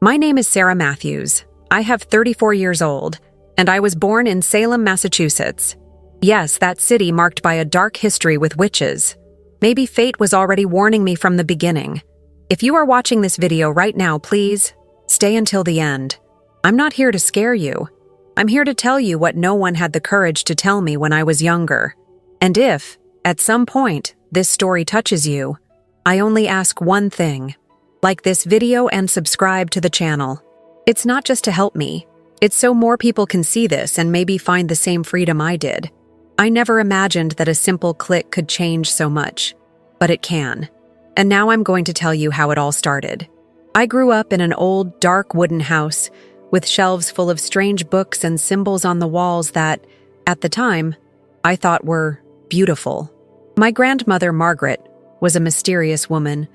My name is Sarah Matthews. I have 34 years old, and I was born in Salem, Massachusetts. Yes, that city marked by a dark history with witches. Maybe fate was already warning me from the beginning. If you are watching this video right now, please stay until the end. I'm not here to scare you. I'm here to tell you what no one had the courage to tell me when I was younger. And if, at some point, this story touches you, I only ask one thing. Like this video and subscribe to the channel. It's not just to help me. It's so more people can see this and maybe find the same freedom I did. I never imagined that a simple click could change so much. But it can. And now I'm going to tell you how it all started. I grew up in an old, dark wooden house with shelves full of strange books and symbols on the walls that, at the time, I thought were beautiful. My grandmother, Margaret, was a mysterious woman,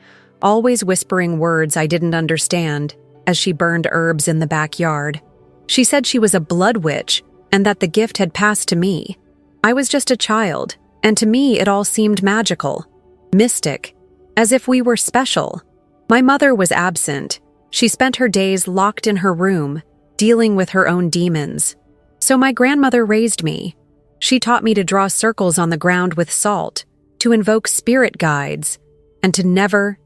always whispering words I didn't understand as she burned herbs in the backyard. She said she was a blood witch and that the gift had passed to me. I was just a child, and to me it all seemed magical, mystic, as if we were special. My mother was absent. She spent her days locked in her room, dealing with her own demons. So my grandmother raised me. She taught me to draw circles on the ground with salt, to invoke spirit guides, and to never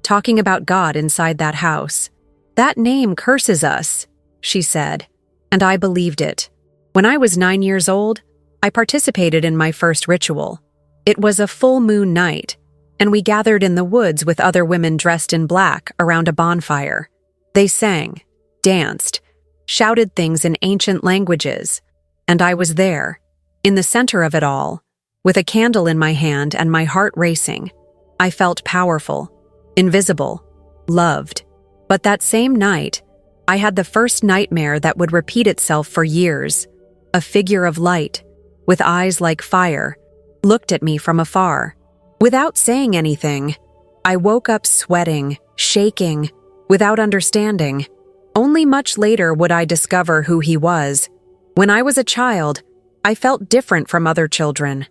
talking about God inside that house. That name curses us, she said, and I believed it. When I was 9 years old, I participated in my first ritual. It was a full moon night, and we gathered in the woods with other women dressed in black around a bonfire. They sang, danced, shouted things in ancient languages, and I was there, in the center of it all, with a candle in my hand and my heart racing. I felt powerful, invisible, loved. But that same night, I had the first nightmare that would repeat itself for years. A figure of light, with eyes like fire, looked at me from afar. Without saying anything, I woke up sweating, shaking, without understanding. Only much later would I discover who he was. When I was a child, I felt different from other children.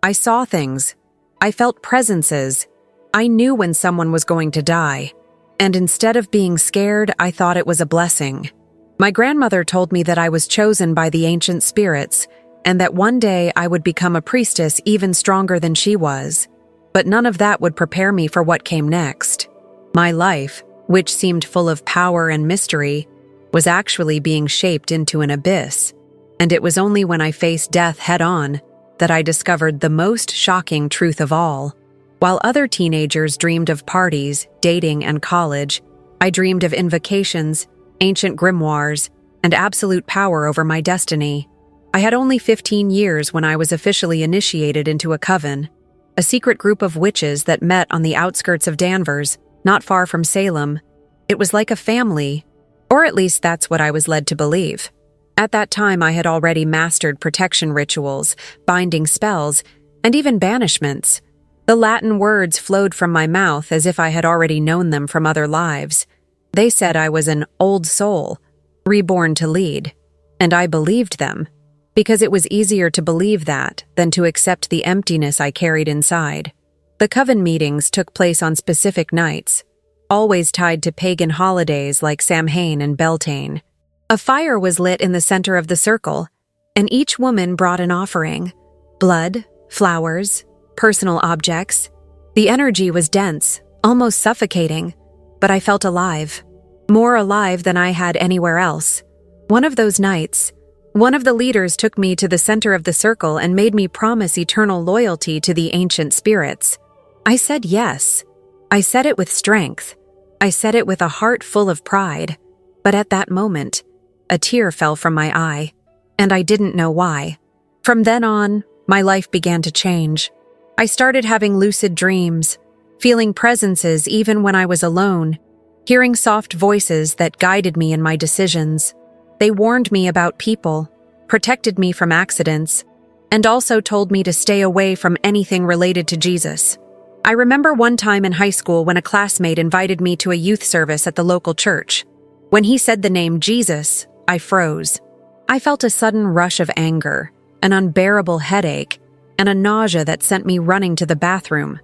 I saw things. I felt presences. I knew when someone was going to die. And instead of being scared, I thought it was a blessing. My grandmother told me that I was chosen by the ancient spirits, and that one day I would become a priestess even stronger than she was. But none of that would prepare me for what came next. My life, which seemed full of power and mystery, was actually being shaped into an abyss. And it was only when I faced death head-on that I discovered the most shocking truth of all. While other teenagers dreamed of parties, dating, and college, I dreamed of invocations, ancient grimoires, and absolute power over my destiny. I had only 15 years when I was officially initiated into a coven, a secret group of witches that met on the outskirts of Danvers, not far from Salem. It was like a family, or at least that's what I was led to believe. At that time, I had already mastered protection rituals, binding spells, and even banishments. The Latin words flowed from my mouth as if I had already known them from other lives. They said I was an old soul, reborn to lead, and I believed them, because it was easier to believe that than to accept the emptiness I carried inside. The coven meetings took place on specific nights, always tied to pagan holidays like Samhain and Beltane. A fire was lit in the center of the circle, and each woman brought an offering: blood, flowers, personal objects. The energy was dense, almost suffocating, but I felt alive. More alive than I had anywhere else. One of those nights, one of the leaders took me to the center of the circle and made me promise eternal loyalty to the ancient spirits. I said yes. I said it with strength. I said it with a heart full of pride. But at that moment, a tear fell from my eye, and I didn't know why. From then on, my life began to change. I started having lucid dreams, feeling presences even when I was alone, hearing soft voices that guided me in my decisions. They warned me about people, protected me from accidents, and also told me to stay away from anything related to Jesus. I remember one time in high school when a classmate invited me to a youth service at the local church. When he said the name Jesus, I froze. I felt a sudden rush of anger, an unbearable headache, and a nausea that sent me running to the bathroom.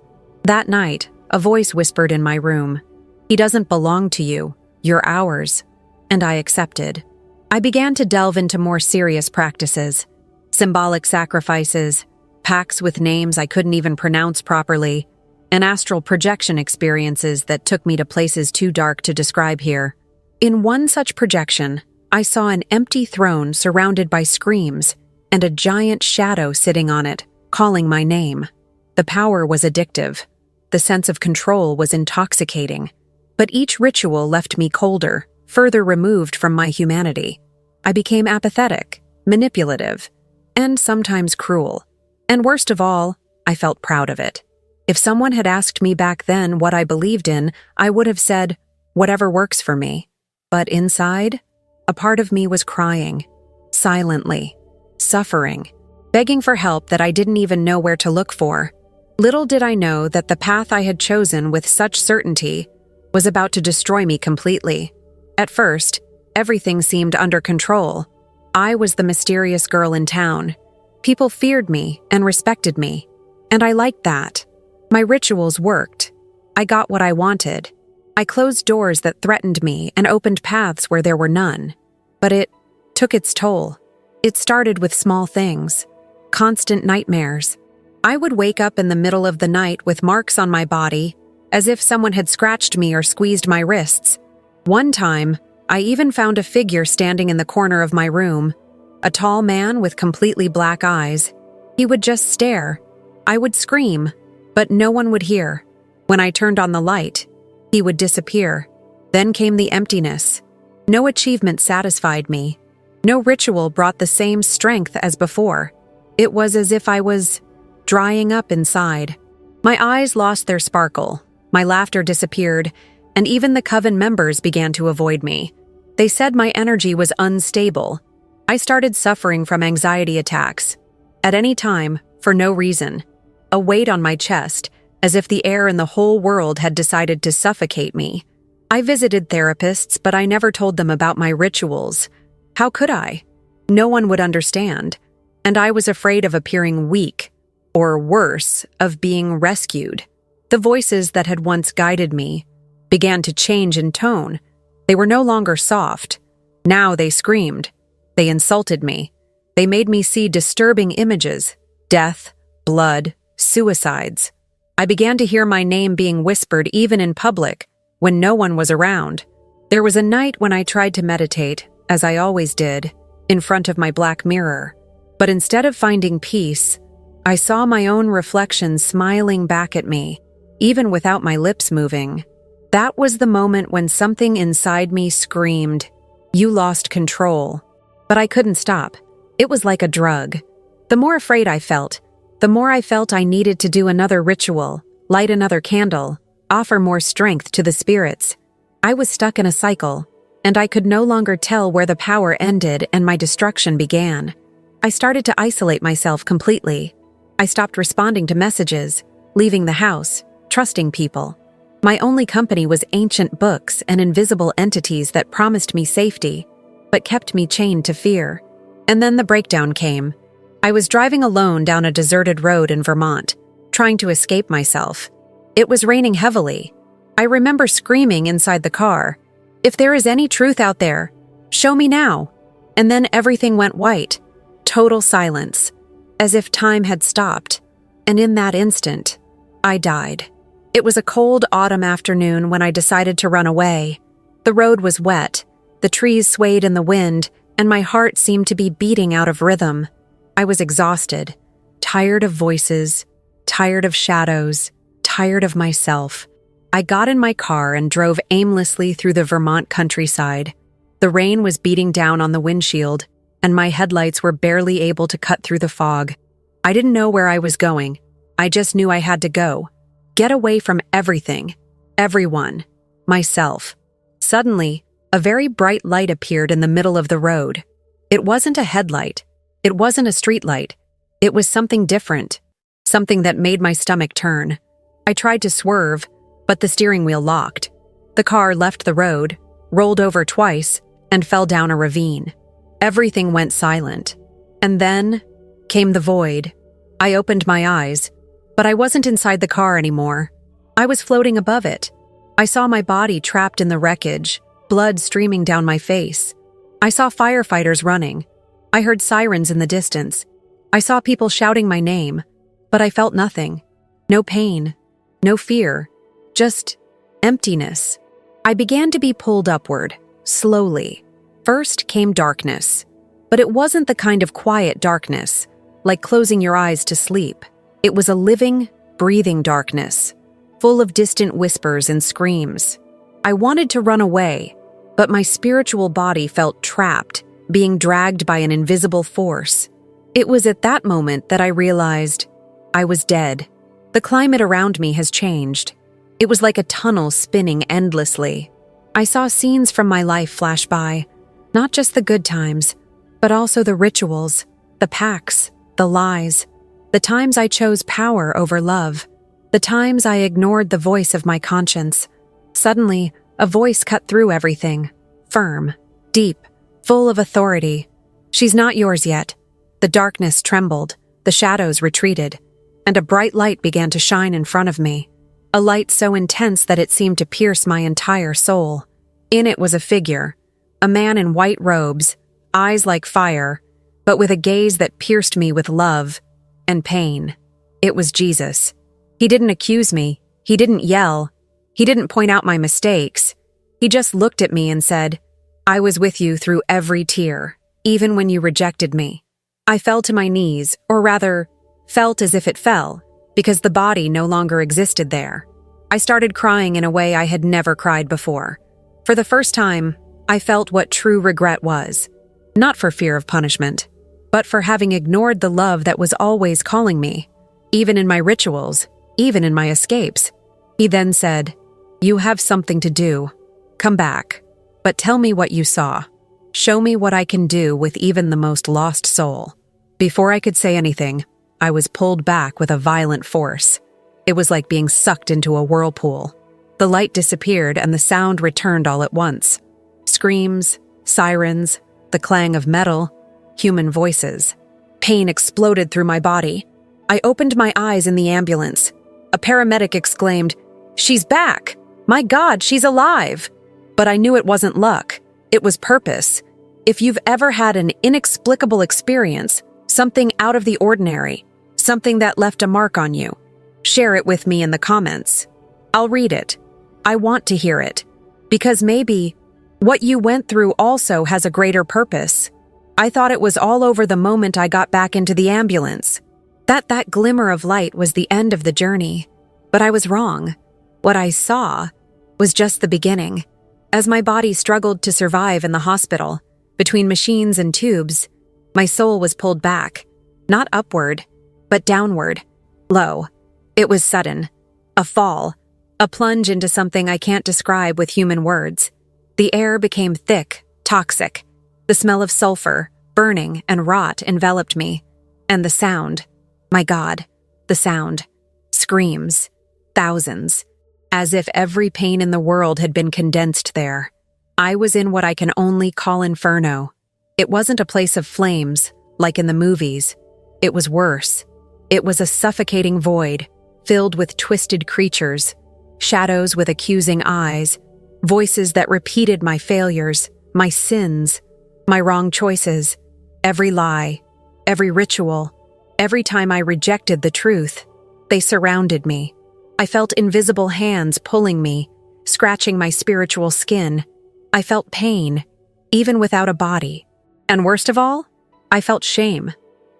That night, a voice whispered in my room, "He doesn't belong to you. "You're ours." And I accepted. I began to delve into more serious practices. Symbolic sacrifices, pacts with names I couldn't even pronounce properly, and astral projection experiences that took me to places too dark to describe here. In one such projection, I saw an empty throne surrounded by screams and a giant shadow sitting on it, calling my name. The power was addictive. The sense of control was intoxicating. But each ritual left me colder, further removed from my humanity. I became apathetic, manipulative, and sometimes cruel. And worst of all, I felt proud of it. If someone had asked me back then what I believed in, I would have said, "Whatever works for me." But inside, a part of me was crying, silently, suffering, begging for help that I didn't even know where to look for. Little did I know that the path I had chosen with such certainty was about to destroy me completely. At first, everything seemed under control. I was the mysterious girl in town. People feared me and respected me, and I liked that. My rituals worked. I got what I wanted. I closed doors that threatened me and opened paths where there were none. But it took its toll. It started with small things, constant nightmares. I would wake up in the middle of the night with marks on my body, as if someone had scratched me or squeezed my wrists. One time, I even found a figure standing in the corner of my room, a tall man with completely black eyes. He would just stare. I would scream, but no one would hear. When I turned on the light, he would disappear. Then came the emptiness. No achievement satisfied me. No ritual brought the same strength as before. It was as if I was drying up inside. My eyes lost their sparkle, my laughter disappeared, and even the coven members began to avoid me. They said my energy was unstable. I started suffering from anxiety attacks. At any time, for no reason. A weight on my chest, as if the air in the whole world had decided to suffocate me. I visited therapists, but I never told them about my rituals. How could I? No one would understand. And I was afraid of appearing weak, or worse, of being rescued. The voices that had once guided me began to change in tone. They were no longer soft. Now they screamed. They insulted me. They made me see disturbing images: death, blood, suicides. I began to hear my name being whispered even in public, when no one was around. There was a night when I tried to meditate, as I always did, in front of my black mirror. But instead of finding peace, I saw my own reflection smiling back at me, even without my lips moving. That was the moment when something inside me screamed, "You lost control." But I couldn't stop. It was like a drug. The more afraid I felt, the more I felt I needed to do another ritual, light another candle, offer more strength to the spirits. I was stuck in a cycle, and I could no longer tell where the power ended and my destruction began. I started to isolate myself completely. I stopped responding to messages, leaving the house, trusting people. My only company was ancient books and invisible entities that promised me safety, but kept me chained to fear. And then the breakdown came. I was driving alone down a deserted road in Vermont, trying to escape myself. It was raining heavily. I remember screaming inside the car, "If there is any truth out there, show me now." And then everything went white. Total silence, as if time had stopped. And in that instant, I died. It was a cold autumn afternoon when I decided to run away. The road was wet, the trees swayed in the wind, and my heart seemed to be beating out of rhythm. I was exhausted, tired of voices, tired of shadows, tired of myself. I got in my car and drove aimlessly through the Vermont countryside. The rain was beating down on the windshield, and my headlights were barely able to cut through the fog. I didn't know where I was going. I just knew I had to go. Get away from everything, everyone, myself. Suddenly, a very bright light appeared in the middle of the road. It wasn't a headlight. It wasn't a street light. It was something different, something that made my stomach turn. I tried to swerve, but the steering wheel locked. The car left the road, rolled over twice, and fell down a ravine. Everything went silent. And then came the void. I opened my eyes, but I wasn't inside the car anymore. I was floating above it. I saw my body trapped in the wreckage, blood streaming down my face. I saw firefighters running. I heard sirens in the distance. I saw people shouting my name, but I felt nothing. No pain, no fear, just emptiness. I began to be pulled upward, slowly. First came darkness, but it wasn't the kind of quiet darkness, like closing your eyes to sleep. It was a living, breathing darkness, full of distant whispers and screams. I wanted to run away, but my spiritual body felt trapped, being dragged by an invisible force. It was at that moment that I realized I was dead. The climate around me has changed. It was like a tunnel spinning endlessly. I saw scenes from my life flash by, not just the good times, but also the rituals, the pacts, the lies, the times I chose power over love, the times I ignored the voice of my conscience. Suddenly, a voice cut through everything, firm, deep, full of authority. "She's not yours yet." The darkness trembled, the shadows retreated, and a bright light began to shine in front of me. A light so intense that it seemed to pierce my entire soul. In it was a figure, a man in white robes, eyes like fire, but with a gaze that pierced me with love and pain. It was Jesus. He didn't accuse me. He didn't yell. He didn't point out my mistakes. He just looked at me and said, "I was with you through every tear, even when you rejected me." I fell to my knees, or rather, felt as if it fell, because the body no longer existed there. I started crying in a way I had never cried before. For the first time, I felt what true regret was, not for fear of punishment, but for having ignored the love that was always calling me, even in my rituals, even in my escapes. He then said, "You have something to do. Come back, but tell me what you saw. Show me what I can do with even the most lost soul." Before I could say anything, I was pulled back with a violent force. It was like being sucked into a whirlpool. The light disappeared and the sound returned all at once. Screams, sirens, the clang of metal, human voices. Pain exploded through my body. I opened my eyes in the ambulance. A paramedic exclaimed, "She's back! My God, she's alive!" But I knew it wasn't luck. It was purpose. If you've ever had an inexplicable experience, something out of the ordinary, something that left a mark on you, share it with me in the comments. I'll read it. I want to hear it. Because maybe what you went through also has a greater purpose. I thought it was all over the moment I got back into the ambulance. That glimmer of light was the end of the journey. But I was wrong. What I saw was just the beginning. As my body struggled to survive in the hospital, between machines and tubes, my soul was pulled back, not upward, but downward, low. It was sudden. A fall. A plunge into something I can't describe with human words. The air became thick, toxic. The smell of sulfur, burning, and rot enveloped me. And the sound. My God, the sound. Screams. Thousands. As if every pain in the world had been condensed there. I was in what I can only call inferno. It wasn't a place of flames, like in the movies. It was worse. It was a suffocating void, filled with twisted creatures, shadows with accusing eyes, voices that repeated my failures, my sins, my wrong choices, every lie, every ritual, every time I rejected the truth. They surrounded me. I felt invisible hands pulling me, scratching my spiritual skin. I felt pain, even without a body. And worst of all, I felt shame.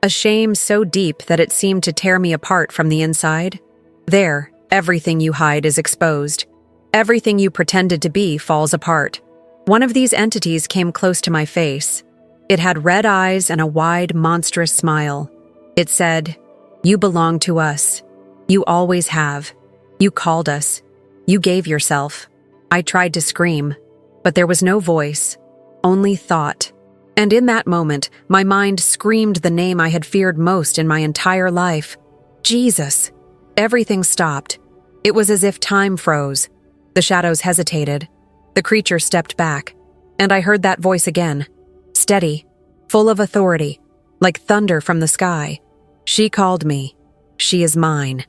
A shame so deep that it seemed to tear me apart from the inside. There, everything you hide is exposed. Everything you pretended to be falls apart. One of these entities came close to my face. It had red eyes and a wide, monstrous smile. It said, "You belong to us. You always have. You called us. You gave yourself." I tried to scream, but there was no voice, only thought. And in that moment, my mind screamed the name I had feared most in my entire life. Jesus. Everything stopped. It was as if time froze. The shadows hesitated. The creature stepped back, and I heard that voice again. Steady, full of authority, like thunder from the sky. She called me. She is mine.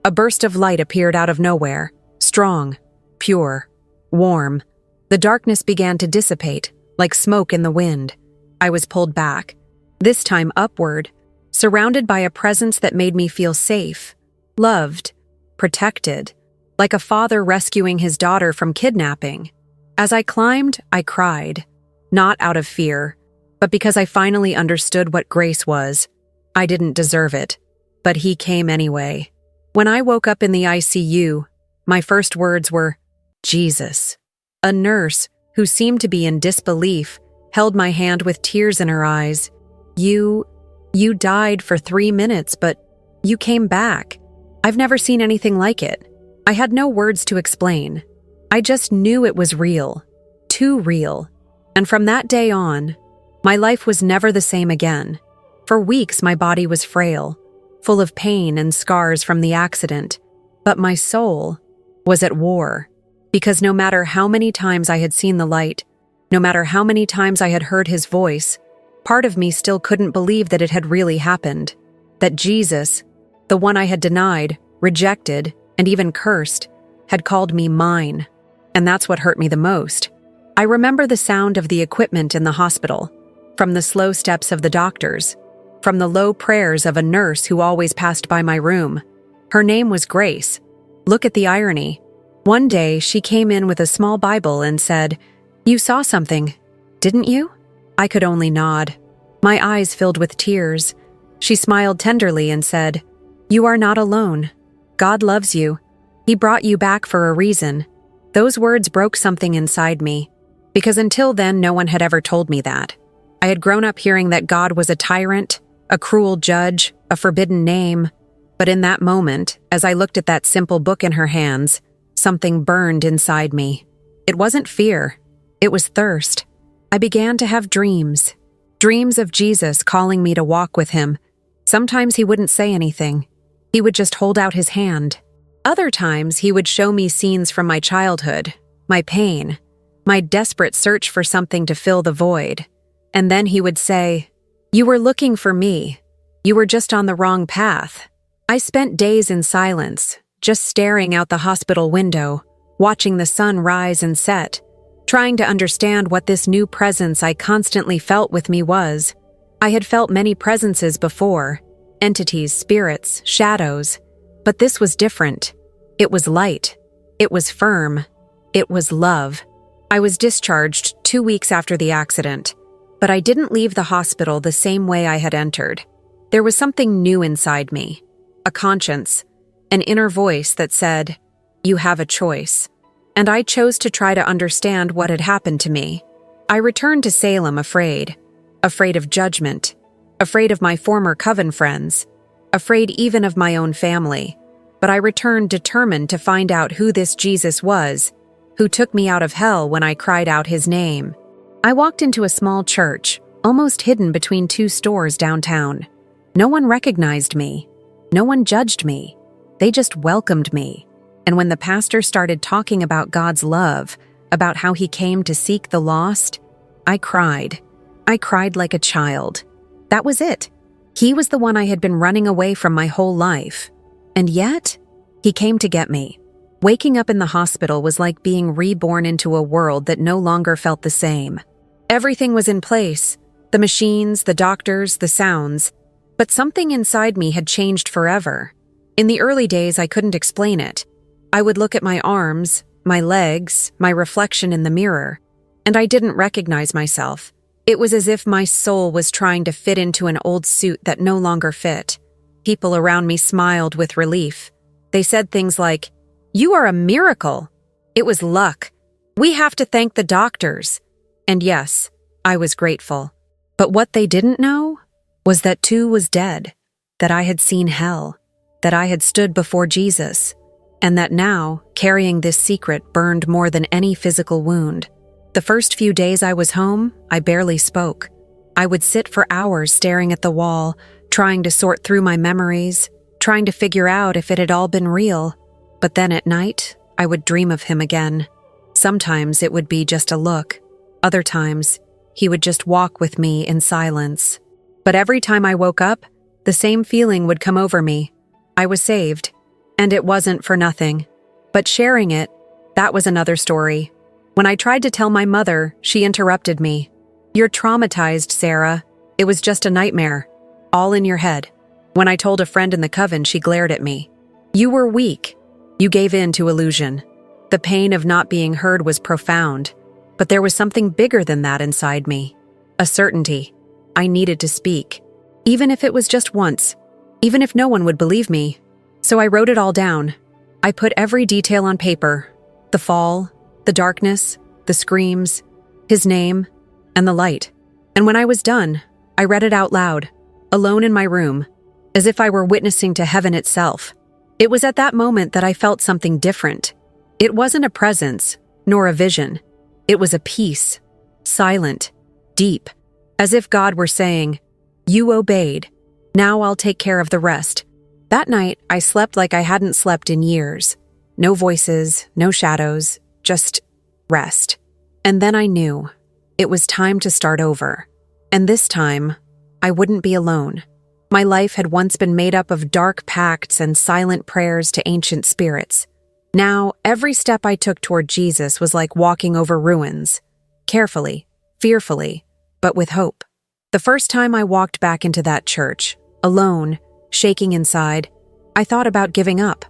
A burst of light appeared out of nowhere, strong, pure, warm. The darkness began to dissipate, like smoke in the wind. I was pulled back, this time upward, surrounded by a presence that made me feel safe, loved, protected, like a father rescuing his daughter from kidnapping. As I climbed, I cried, not out of fear, but because I finally understood what grace was. I didn't deserve it, but he came anyway. When I woke up in the ICU, my first words were, "Jesus." A nurse, who seemed to be in disbelief, held my hand with tears in her eyes. You died for 3 minutes, but you came back. I've never seen anything like it." I had no words to explain. I just knew it was real, too real. And from that day on, my life was never the same again. For weeks, my body was frail, full of pain and scars from the accident. But my soul was at war, because no matter how many times I had seen the light, no matter how many times I had heard his voice, part of me still couldn't believe that it had really happened. That Jesus, the one I had denied, rejected, and even cursed, had called me mine. And that's what hurt me the most. I remember the sound of the equipment in the hospital, from the slow steps of the doctors, from the low prayers of a nurse who always passed by my room. Her name was Grace. Look at the irony. One day, she came in with a small Bible and said, "You saw something, didn't you?" I could only nod. My eyes filled with tears. She smiled tenderly and said, "You are not alone. God loves you. He brought you back for a reason." Those words broke something inside me, because until then, no one had ever told me that. I had grown up hearing that God was a tyrant, a cruel judge, a forbidden name. But in that moment, as I looked at that simple book in her hands, something burned inside me. It wasn't fear. It was thirst. I began to have dreams. Dreams of Jesus calling me to walk with him. Sometimes he wouldn't say anything. He would just hold out his hand. Other times, he would show me scenes from my childhood, my pain, my desperate search for something to fill the void. And then he would say, "You were looking for me. You were just on the wrong path." I spent days in silence, just staring out the hospital window, watching the sun rise and set, trying to understand what this new presence I constantly felt with me was. I had felt many presences before, entities, spirits, shadows, but this was different. It was light. It was firm. It was love. I was discharged 2 weeks after the accident, but I didn't leave the hospital the same way I had entered. There was something new inside me, a conscience, an inner voice that said, "You have a choice." And I chose to try to understand what had happened to me. I returned to Salem afraid of judgment, afraid of my former coven friends, afraid even of my own family. But I returned determined to find out who this Jesus was, who took me out of hell when I cried out his name. I walked into a small church, almost hidden between 2 stores downtown. No one recognized me. No one judged me. They just welcomed me. And when the pastor started talking about God's love, about how he came to seek the lost, I cried. I cried like a child. That was it. He was the one I had been running away from my whole life. And yet, he came to get me. Waking up in the hospital was like being reborn into a world that no longer felt the same. Everything was in place, the machines, the doctors, the sounds, but something inside me had changed forever. In the early days, I couldn't explain it. I would look at my arms, my legs, my reflection in the mirror, and I didn't recognize myself. It was as if my soul was trying to fit into an old suit that no longer fit. People around me smiled with relief. They said things like, "You are a miracle." It was luck. "We have to thank the doctors." And yes, I was grateful. But what they didn't know was that too was dead, that I had seen hell, that I had stood before Jesus, and that now, carrying this secret burned more than any physical wound. The first few days I was home, I barely spoke. I would sit for hours staring at the wall, trying to sort through my memories, trying to figure out if it had all been real. But then at night, I would dream of him again. Sometimes it would be just a look. Other times, he would just walk with me in silence. But every time I woke up, the same feeling would come over me. I was saved, and it wasn't for nothing. But sharing it, that was another story. When I tried to tell my mother, she interrupted me. "You're traumatized, Sarah. It was just a nightmare. All in your head." When I told a friend in the coven, she glared at me. "You were weak. You gave in to illusion." The pain of not being heard was profound, but there was something bigger than that inside me. A certainty. I needed to speak, even if it was just once, even if no one would believe me. So I wrote it all down. I put every detail on paper: the fall, the darkness, the screams, his name, and the light. And when I was done, I read it out loud, alone in my room, as if I were witnessing to heaven itself. It was at that moment that I felt something different. It wasn't a presence, nor a vision. It was a peace, silent, deep, as if God were saying, "You obeyed. Now I'll take care of the rest." That night, I slept like I hadn't slept in years. No voices, no shadows, just rest. And then I knew it was time to start over. And this time, I wouldn't be alone. My life had once been made up of dark pacts and silent prayers to ancient spirits. Now, every step I took toward Jesus was like walking over ruins, carefully, fearfully, but with hope. The first time I walked back into that church, alone, shaking inside, I thought about giving up.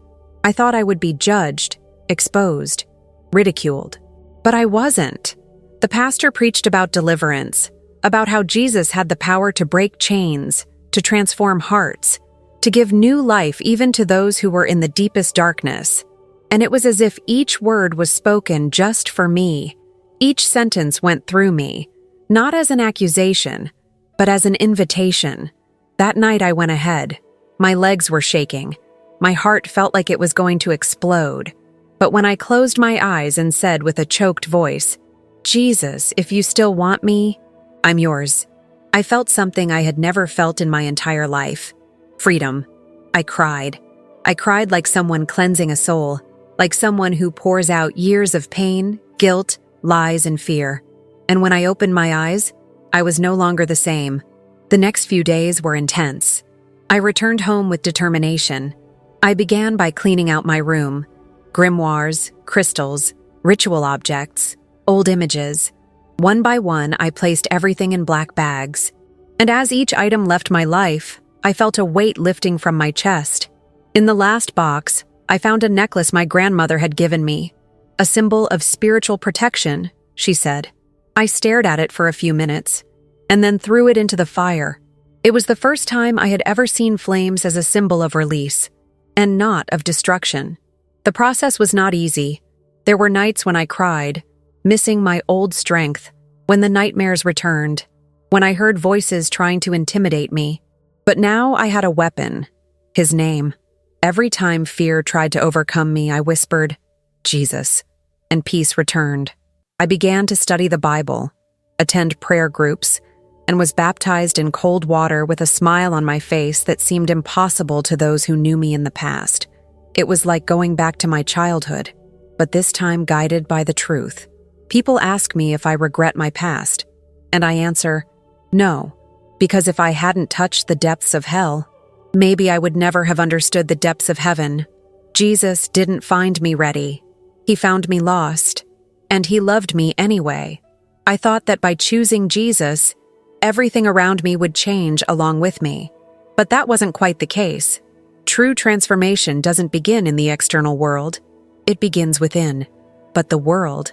I thought I would be judged, exposed, ridiculed. But I wasn't. The pastor preached about deliverance, about how Jesus had the power to break chains, to transform hearts, to give new life even to those who were in the deepest darkness. And it was as if each word was spoken just for me. Each sentence went through me, not as an accusation, but as an invitation. That night I went ahead. My legs were shaking. My heart felt like it was going to explode. But when I closed my eyes and said with a choked voice, "Jesus, if you still want me, I'm yours," I felt something I had never felt in my entire life. Freedom. I cried. I cried like someone cleansing a soul, like someone who pours out years of pain, guilt, lies, and fear. And when I opened my eyes, I was no longer the same. The next few days were intense. I returned home with determination. I began by cleaning out my room. Grimoires, crystals, ritual objects, old images. One by one, I placed everything in black bags. And as each item left my life, I felt a weight lifting from my chest. In the last box, I found a necklace my grandmother had given me. "A symbol of spiritual protection," she said. I stared at it for a few minutes, and then threw it into the fire. It was the first time I had ever seen flames as a symbol of release, and not of destruction. The process was not easy. There were nights when I cried, missing my old strength, when the nightmares returned, when I heard voices trying to intimidate me. But now I had a weapon, his name. Every time fear tried to overcome me, I whispered, "Jesus," and peace returned. I began to study the Bible, attend prayer groups, and was baptized in cold water with a smile on my face that seemed impossible to those who knew me in the past. It was like going back to my childhood, but this time guided by the truth. People ask me if I regret my past, and I answer, no, because if I hadn't touched the depths of hell, maybe I would never have understood the depths of heaven. Jesus didn't find me ready. He found me lost, and he loved me anyway. I thought that by choosing Jesus, everything around me would change along with me. But that wasn't quite the case. True transformation doesn't begin in the external world. It begins within. But the world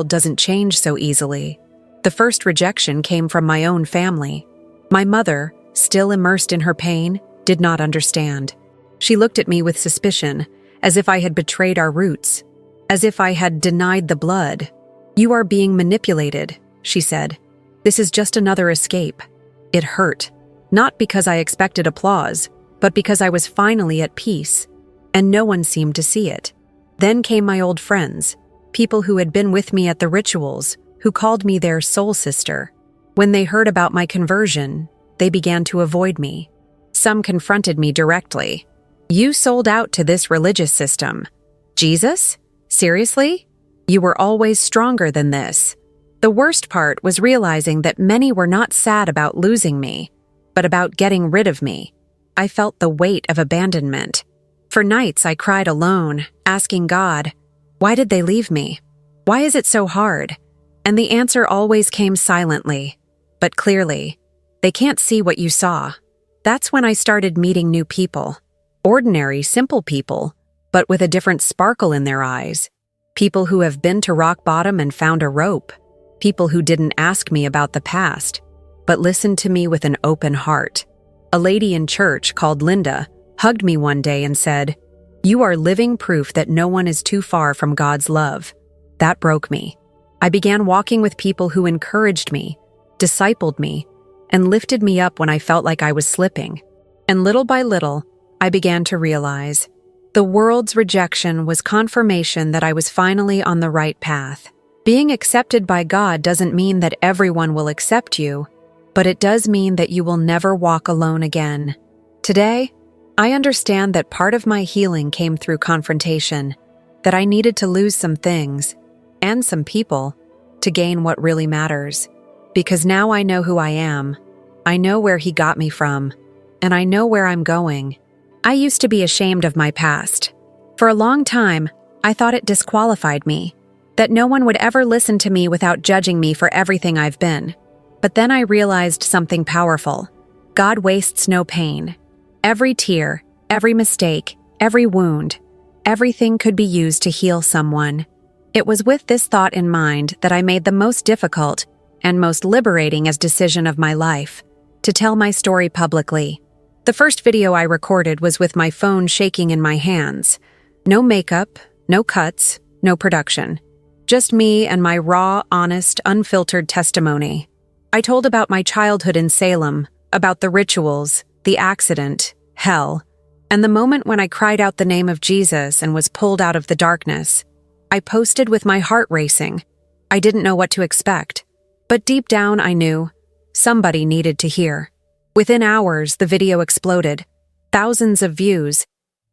doesn't change so easily. The first rejection came from my own family. My mother, still immersed in her pain, did not understand. She looked at me with suspicion, as if I had betrayed our roots, as if I had denied the blood. "You are being manipulated," she said. "This is just another escape." It hurt, not because I expected applause, but because I was finally at peace, and no one seemed to see it. Then came my old friends, people who had been with me at the rituals, who called me their soul sister. When they heard about my conversion, they began to avoid me. Some confronted me directly. "You sold out to this religious system. Jesus? Seriously? You were always stronger than this." The worst part was realizing that many were not sad about losing me, but about getting rid of me. I felt the weight of abandonment. For nights I cried alone, asking God, why did they leave me? Why is it so hard? And the answer always came silently, but clearly. They can't see what you saw. That's when I started meeting new people. Ordinary, simple people, but with a different sparkle in their eyes. People who have been to rock bottom and found a rope. People who didn't ask me about the past, but listened to me with an open heart. A lady in church called Linda hugged me one day and said, "You are living proof that no one is too far from God's love." That broke me. I began walking with people who encouraged me, discipled me, and lifted me up when I felt like I was slipping. And little by little, I began to realize the world's rejection was confirmation that I was finally on the right path. Being accepted by God doesn't mean that everyone will accept you, but it does mean that you will never walk alone again. Today, I understand that part of my healing came through confrontation, that I needed to lose some things, and some people, to gain what really matters. Because now I know who I am, I know where He got me from, and I know where I'm going. I used to be ashamed of my past. For a long time, I thought it disqualified me, that no one would ever listen to me without judging me for everything I've been. But then I realized something powerful. God wastes no pain. Every tear, every mistake, every wound, everything could be used to heal someone. It was with this thought in mind that I made the most difficult and most liberating decision of my life, to tell my story publicly. The first video I recorded was with my phone shaking in my hands. No makeup, no cuts, no production. Just me and my raw, honest, unfiltered testimony. I told about my childhood in Salem, about the rituals, the accident, hell, and the moment when I cried out the name of Jesus and was pulled out of the darkness. I posted with my heart racing. I didn't know what to expect, but deep down I knew somebody needed to hear. Within hours, the video exploded. Thousands of views,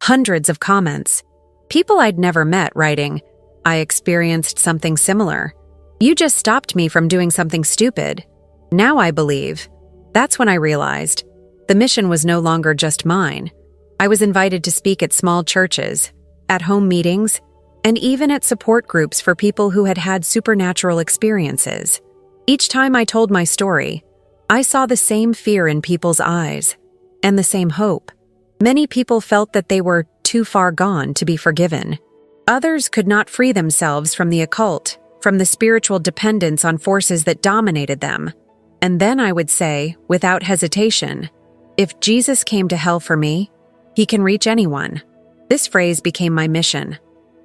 hundreds of comments. People I'd never met writing, "I experienced something similar. You just stopped me from doing something stupid." Now I believe. That's when I realized the mission was no longer just mine. I was invited to speak at small churches, at home meetings, and even at support groups for people who had had supernatural experiences. Each time I told my story, I saw the same fear in people's eyes, and the same hope. Many people felt that they were too far gone to be forgiven. Others could not free themselves from the occult, from the spiritual dependence on forces that dominated them. And then I would say, without hesitation, if Jesus came to hell for me, He can reach anyone. This phrase became my mission,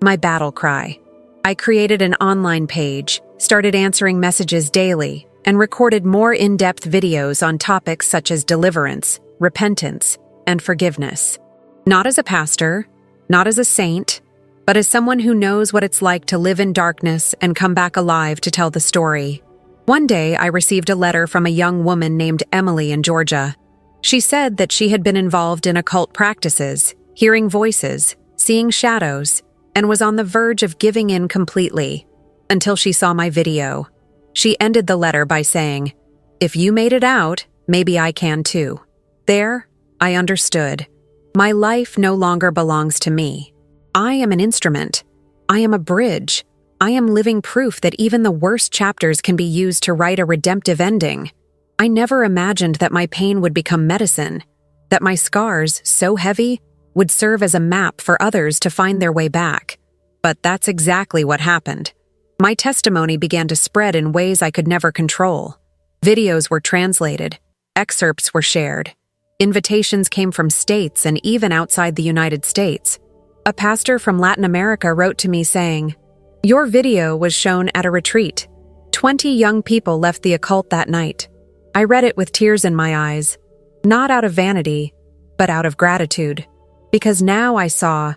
my battle cry. I created an online page, started answering messages daily, and recorded more in-depth videos on topics such as deliverance, repentance, and forgiveness. Not as a pastor, not as a saint, but as someone who knows what it's like to live in darkness and come back alive to tell the story. One day, I received a letter from a young woman named Emily in Georgia. She said that she had been involved in occult practices, hearing voices, seeing shadows, and was on the verge of giving in completely, until she saw my video. She ended the letter by saying, "If you made it out, maybe I can too." There, I understood. My life no longer belongs to me. I am an instrument. I am a bridge. I am living proof that even the worst chapters can be used to write a redemptive ending. I never imagined that my pain would become medicine, that my scars, so heavy, would serve as a map for others to find their way back. But that's exactly what happened. My testimony began to spread in ways I could never control. Videos were translated, excerpts were shared. Invitations came from states and even outside the United States. A pastor from Latin America wrote to me saying, "Your video was shown at a retreat. 20 young people left the occult that night." I read it with tears in my eyes, not out of vanity, but out of gratitude, because now I saw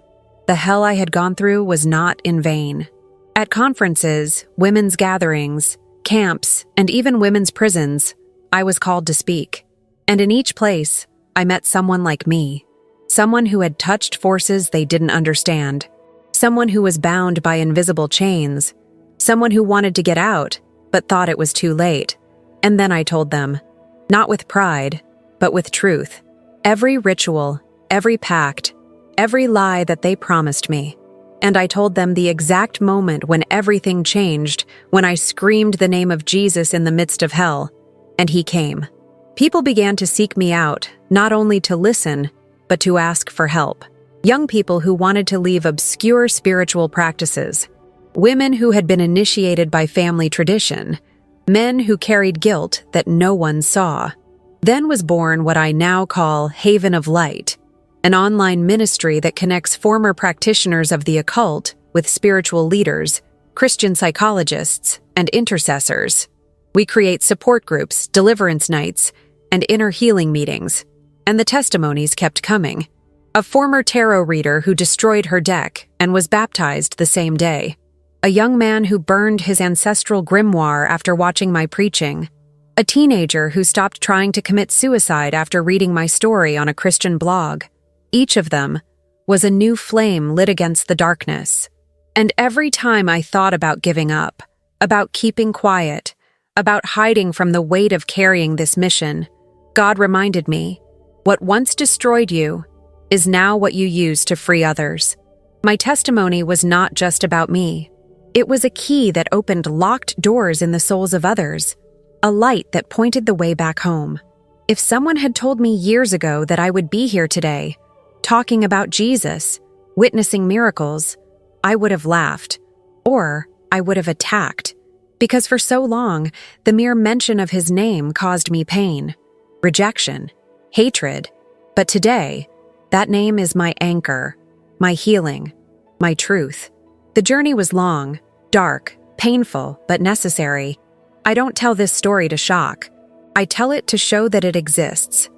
the hell I had gone through was not in vain. At conferences, women's gatherings, camps, and even women's prisons, I was called to speak. And in each place, I met someone like me, someone who had touched forces they didn't understand, someone who was bound by invisible chains, someone who wanted to get out, but thought it was too late. And then I told them, not with pride, but with truth. Every ritual, every pact, every lie that they promised me, And I told them the exact moment when everything changed, when I screamed the name of Jesus in the midst of hell, and he came. People began to seek me out, not only to listen, but to ask for help. Young people who wanted to leave obscure spiritual practices, women who had been initiated by family tradition, men who carried guilt that no one saw. Then was born what I now call Haven of Light, an online ministry that connects former practitioners of the occult with spiritual leaders, Christian psychologists, and intercessors. We create support groups, deliverance nights, and inner healing meetings. And the testimonies kept coming. A former tarot reader who destroyed her deck and was baptized the same day. A young man who burned his ancestral grimoire after watching my preaching. A teenager who stopped trying to commit suicide after reading my story on a Christian blog. Each of them was a new flame lit against the darkness. And every time I thought about giving up, about keeping quiet, about hiding from the weight of carrying this mission, God reminded me, what once destroyed you is now what you use to free others. My testimony was not just about me. It was a key that opened locked doors in the souls of others, a light that pointed the way back home. If someone had told me years ago that I would be here today, talking about Jesus, witnessing miracles, I would have laughed, or I would have attacked, because for so long, the mere mention of his name caused me pain, rejection, hatred. But today, that name is my anchor, my healing, my truth. The journey was long, dark, painful, but necessary. I don't tell this story to shock. I tell it to show that it exists.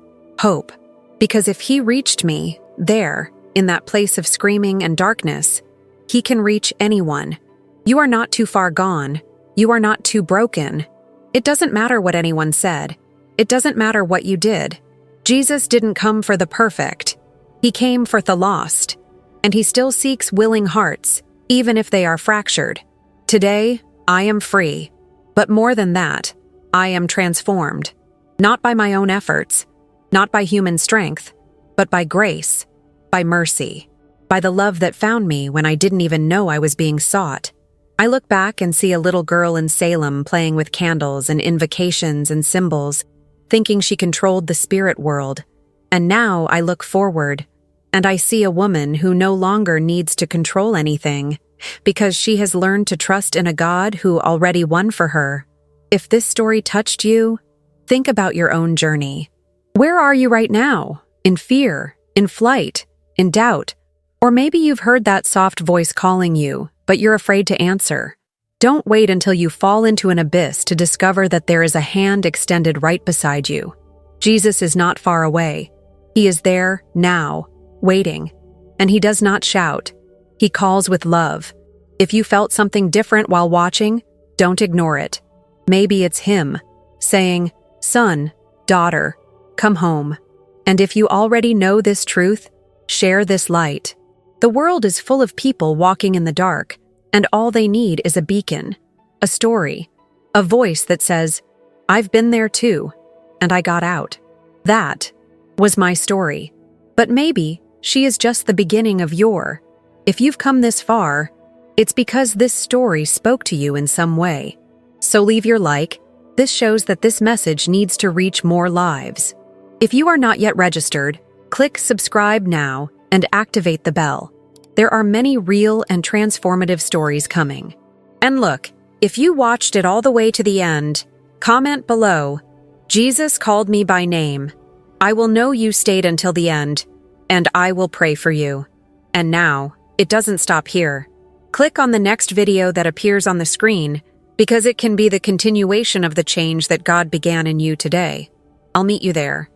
Hope. Because if he reached me, there, in that place of screaming and darkness, he can reach anyone. You are not too far gone. You are not too broken. It doesn't matter what anyone said. It doesn't matter what you did. Jesus didn't come for the perfect. He came for the lost. And he still seeks willing hearts, even if they are fractured. Today, I am free. But more than that, I am transformed. Not by my own efforts, not by human strength, but by grace, by mercy, by the love that found me when I didn't even know I was being sought. I look back and see a little girl in Salem playing with candles and invocations and symbols, thinking she controlled the spirit world. And now I look forward, and I see a woman who no longer needs to control anything, because she has learned to trust in a God who already won for her. If this story touched you, think about your own journey. Where are you right now? In fear, in flight, in doubt? Or maybe you've heard that soft voice calling you, but you're afraid to answer. Don't wait until you fall into an abyss to discover that there is a hand extended right beside you. Jesus is not far away. He is there, now, waiting. And he does not shout. He calls with love. If you felt something different while watching, don't ignore it. Maybe it's him, saying, "Son, daughter, come home." And if you already know this truth, share this light. The world is full of people walking in the dark, and all they need is a beacon, a story, a voice that says, "I've been there too, and I got out." That was my story. But maybe she is just the beginning of your. If you've come this far, it's because this story spoke to you in some way. So leave your like. This shows that this message needs to reach more lives. If you are not yet registered, click subscribe now and activate the bell. There are many real and transformative stories coming. And look, if you watched it all the way to the end, comment below, "Jesus called me by name." I will know you stayed until the end, and I will pray for you. And now, it doesn't stop here. Click on the next video that appears on the screen, because it can be the continuation of the change that God began in you today. I'll meet you there.